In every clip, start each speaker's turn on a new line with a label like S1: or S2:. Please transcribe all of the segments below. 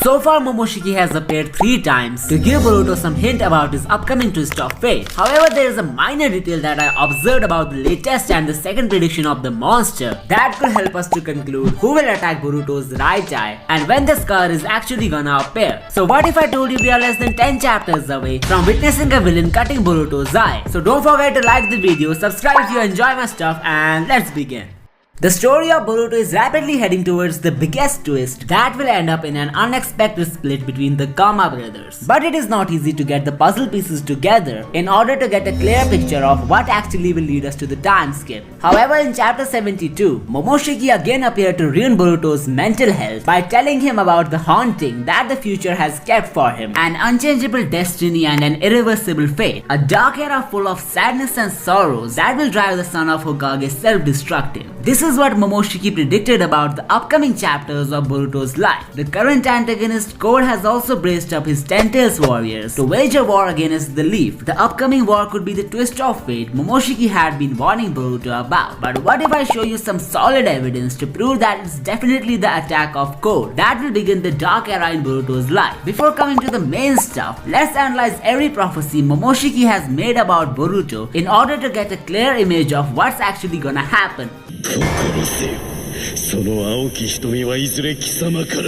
S1: So far, Momoshiki has appeared 3 times to give Boruto some hint about his upcoming twist of fate. However, there is a minor detail that I observed about the latest and the second prediction of the monster that could help us to conclude who will attack Boruto's right eye and when the scar is actually gonna appear. So what if I told you we are less than 10 chapters away from witnessing a villain cutting Boruto's eye? So don't forget to like the video, subscribe if you enjoy my stuff, and let's begin. The story of Boruto is rapidly heading towards the biggest twist that will end up in an unexpected split between the Kama brothers. But it is not easy to get the puzzle pieces together in order to get a clear picture of what actually will lead us to the time skip. However, in chapter 72, Momoshiki again appeared to ruin Boruto's mental health by telling him about the haunting that the future has kept for him, an unchangeable destiny and an irreversible fate, a dark era full of sadness and sorrows that will drive the son of Hokage self-destructive. This is what Momoshiki predicted about the upcoming chapters of Boruto's life. The current antagonist Code has also braced up his Ten Tails warriors to wage a war against the Leaf. The upcoming war could be the twist of fate Momoshiki had been warning Boruto about. But what if I show you some solid evidence to prove that it's definitely the attack of Code that will begin the dark era in Boruto's life? Before coming to the main stuff, let's analyze every prophecy Momoshiki has made about Boruto in order to get a clear image of what's actually gonna happen.
S2: 心せよ、その青き瞳はいずれ貴様から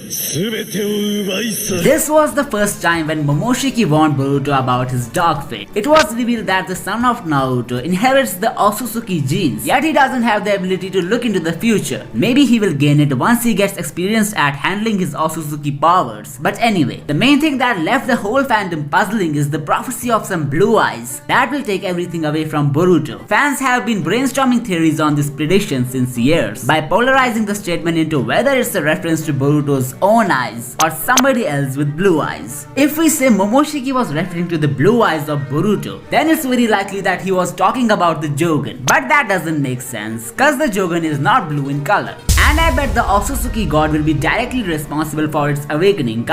S2: 全てを奪い去る。
S1: This was the first time when Momoshiki warned Boruto about his dark fate. It was revealed that the son of Naruto inherits the otsutsuki genes, yet he doesn't have the ability to look into the future. Maybe he will gain it once he gets experienced at handling his otsutsuki powers. But anyway, the main thing that left the whole fandom puzzling is the prophecy of some blue eyes that will take everything away from Boruto. Fans have been brainstorming theories on this prediction since years by polarizing the statement into whether it's a reference to Boruto's own eyes or somebody else with blue eyes. If we say Momoshiki was referring to the blue eyes of Boruto, then it's very likely that he was talking about the jogan. But that doesn't make sense, cause the jogan is not blue in color. And I bet the otsutsuki god will be directly responsible for its awakening.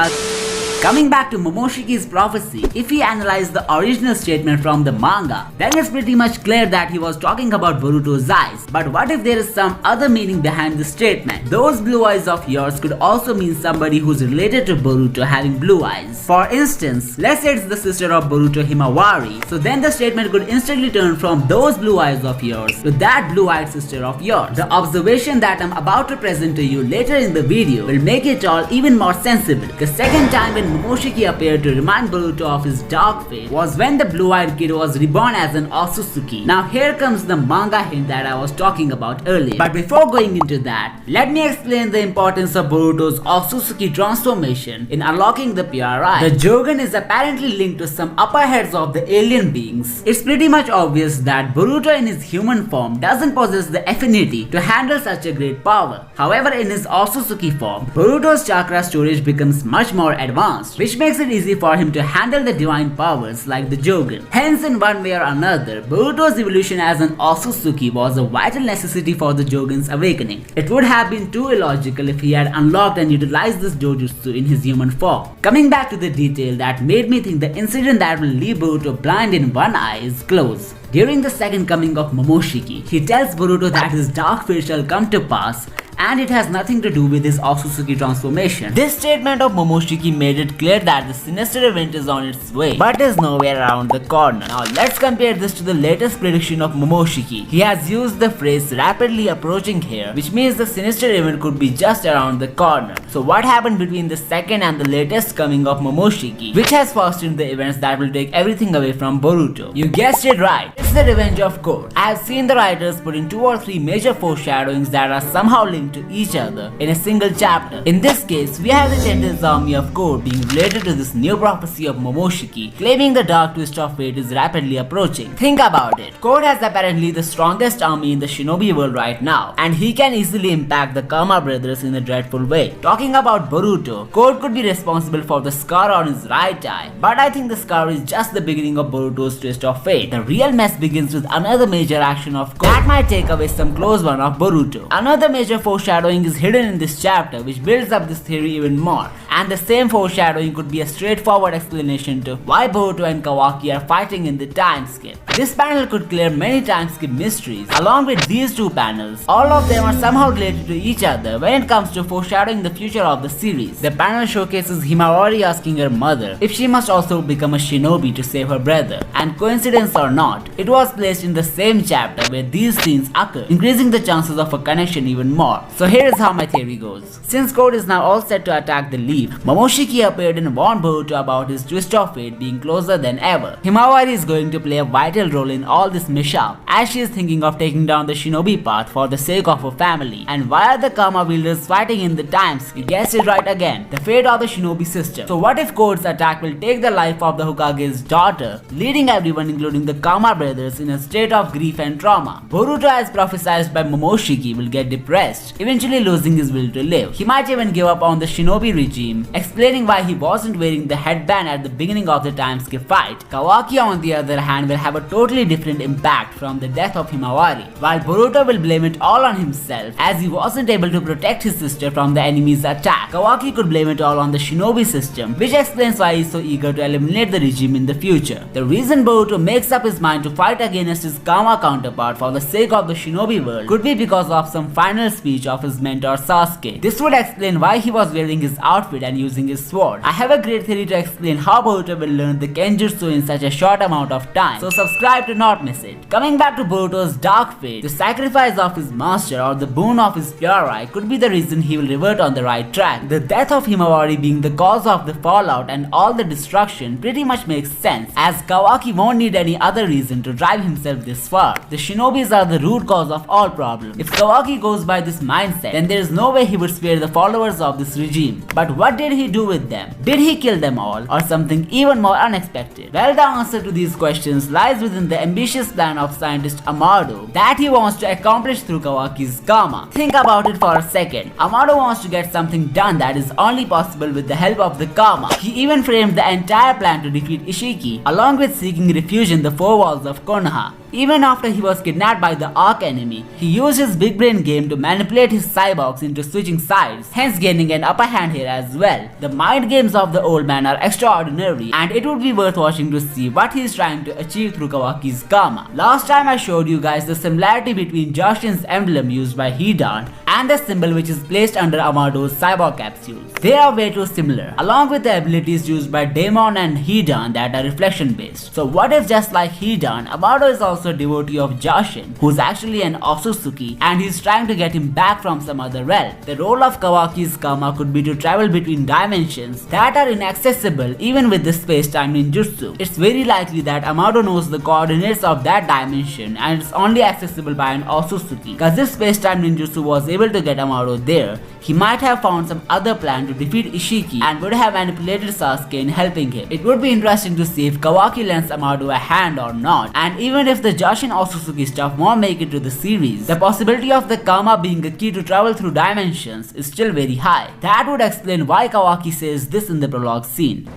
S1: Coming back to Momoshiki's prophecy, if we analyze the original statement from the manga, then it's pretty much clear that he was talking about Boruto's eyes. But what if there is some other meaning behind the statement? Those blue eyes of yours could also mean somebody who's related to Boruto having blue eyes. For instance, let's say it's the sister of Boruto, Himawari, so then the statement could instantly turn from those blue eyes of yours to that blue-eyed sister of yours. The observation that I'm about to present to you later in the video will make it all even more sensible. The second time when Momoshiki appeared to remind Boruto of his dark fate was when the blue-eyed kid was reborn as an otsutsuki. Now here comes the manga hint that I was talking about earlier. But before going into that, let me explain the importance of Boruto's otsutsuki transformation in unlocking the pure eye. The jogan is apparently linked to some upper heads of the alien beings. It's pretty much obvious that Boruto in his human form doesn't possess the affinity to handle such a great power. However, in his otsutsuki form, Boruto's chakra storage becomes much more advanced, which makes it easy for him to handle the divine powers like the jogan. Hence, in one way or another, Boruto's evolution as an otsutsuki was a vital necessity for the jogan's awakening. It would have been too illogical if he had unlocked and utilized this dojutsu in his human form. Coming back to the detail that made me think the incident that will leave Boruto blind in one eye is close. During the second coming of Momoshiki, he tells Boruto that his dark fate shall come to pass, and it has nothing to do with his otsutsuki transformation. This statement of Momoshiki made it clear that the sinister event is on its way, but is nowhere around the corner. Now let's compare this to the latest prediction of Momoshiki. He has used the phrase rapidly approaching here, which means the sinister event could be just around the corner. So what happened between the second and the latest coming of Momoshiki, which has fostered the events that will take everything away from Boruto? You guessed it right, it's the revenge of Code. I have seen the writers put in 2 or 3 major foreshadowings that are somehow linked to each other in a single chapter. In this case, we have the Ten Tails army of Code being related to this new prophecy of Momoshiki, claiming the dark twist of fate is rapidly approaching. Think about it. Code has apparently the strongest army in the shinobi world right now, and he can easily impact the Kama brothers in a dreadful way. Talking about Boruto, Code could be responsible for the scar on his right eye, but I think the scar is just the beginning of Boruto's twist of fate. The real mess begins with another major action of Code that might take away some close one of Boruto. Another major foreshadowing is hidden in this chapter, which builds up this theory even more. And the same foreshadowing could be a straightforward explanation to why Boruto and Kawaki are fighting in the time skip. This panel could clear many time skip mysteries. Along with these two panels, all of them are somehow related to each other when it comes to foreshadowing the future of the series. The panel showcases Himawari asking her mother if she must also become a shinobi to save her brother. And coincidence or not, it was placed in the same chapter where these scenes occur, increasing the chances of a connection even more. So here is how my theory goes. Since Code is now all set to attack the leaf, Momoshiki appeared and warned Boruto about his twist of fate being closer than ever. Himawari is going to play a vital role in all this mishap, as she is thinking of taking down the shinobi path for the sake of her family. And why are the Kama wielders fighting in the time skip? You guessed it right again, the fate of the shinobi system. So what if Code's attack will take the life of the Hokage's daughter, leading everyone including the Kama brothers in a state of grief and trauma? Boruto, as prophesied by Momoshiki, will get depressed, eventually losing his will to live. He might even give up on the shinobi regime, explaining why he wasn't wearing the headband at the beginning of the time skip fight. Kawaki, on the other hand, will have a totally different impact from the death of Himawari, while Boruto will blame it all on himself as he wasn't able to protect his sister from the enemy's attack. Kawaki could blame it all on the shinobi system, which explains why he's so eager to eliminate the regime in the future. The reason Boruto makes up his mind to fight against his Kama counterpart for the sake of the shinobi world could be because of some final speech of his mentor Sasuke. This would explain why he was wearing his outfit and using his sword. I have a great theory to explain how Boruto will learn the Kenjutsu in such a short amount of time, so subscribe to not miss it. Coming back to Boruto's dark fate, the sacrifice of his master or the boon of his pure eye could be the reason he will revert on the right track. The death of Himawari being the cause of the fallout and all the destruction pretty much makes sense, as Kawaki won't need any other reason to drive himself this far. The shinobis are the root cause of all problems. If Kawaki goes by this mindset, then there is no way he would spare the followers of this regime. But what did he do with them? Did he kill them all, or something even more unexpected? Well, the answer to these questions lies within the ambitious plan of scientist Amado that he wants to accomplish through Kawaki's Kama. Think about it for a second. Amado wants to get something done that is only possible with the help of the Kama. He even framed the entire plan to defeat Ishiki, along with seeking refuge in the four walls of Konoha. Even after he was kidnapped by the arch enemy, he used his big brain game to manipulate his cyborgs into switching sides, hence gaining an upper hand here as well. The mind games of the old man are extraordinary, and it would be worth watching to see what he is trying to achieve through Kawaki's Kama. Last time I showed you guys the similarity between Jushin's emblem used by Hidan and the symbol which is placed under Amado's cyborg capsules. They are way too similar, along with the abilities used by Daemon and Hidan that are reflection based. So what if, just like Hidan, Amado is also a devotee of Jushin, who's actually an otsutsuki, and he's trying to get him back from some other realm? The role of Kawaki's Kama could be to travel between dimensions that are inaccessible even with the space-time ninjutsu. It's very likely that Amado knows the coordinates of that dimension and it's only accessible by an otsutsuki. Cause if space-time ninjutsu was able to get Amado there, he might have found some other plan to defeat Ishiki and would have manipulated Sasuke in helping him. It would be interesting to see if Kawaki lends Amado a hand or not, and even if the Jushin Otsutsuki stuff won't make it to the series, the possibility of the Kama being a key to travel through dimensions is still very high. That would explain why Kawaki says this in the prologue scene.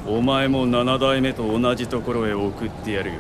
S2: お前も7代目と同じところへ送ってやるよ、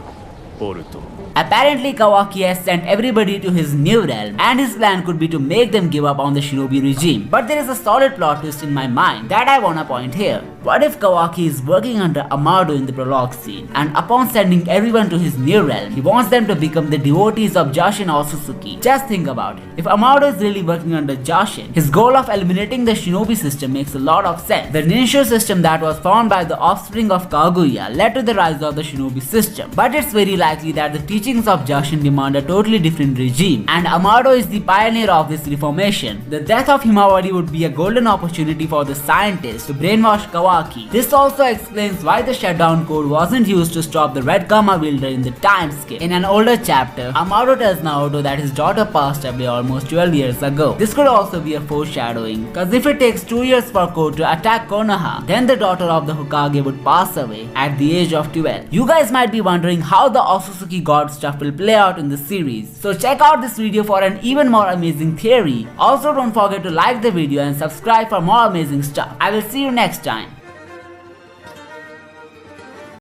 S2: ボルト。
S1: Apparently Kawaki has sent everybody to his new realm, and his plan could be to make them give up on the shinobi regime. But there is a solid plot twist in my mind that I wanna point here. What if Kawaki is working under Amado in the prologue scene, and upon sending everyone to his new realm, he wants them to become the devotees of Jushin Otsutsuki? Just think about it. If Amado is really working under Jushin, his goal of eliminating the shinobi system makes a lot of sense. The ninja system that was formed by the offspring of Kaguya led to the rise of the shinobi system, but it's very likely that the teachings of Jushin demand a totally different regime, and Amado is the pioneer of this reformation. The death of Himawari would be a golden opportunity for the scientists to brainwash Kawaki. This also explains why the shutdown code wasn't used to stop the Red Kama wielder in the time skip. In an older chapter, Amado tells Naoto that his daughter passed away almost 12 years ago. This could also be a foreshadowing, cause if it takes 2 years for Code to attack Konoha, then the daughter of the Hokage would pass away at the age of 12. You guys might be wondering how the Otsutsuki god stuff will play out in the series, so check out this video for an even more amazing theory. Also, don't forget to like the video and subscribe for more amazing stuff. I will see you next time.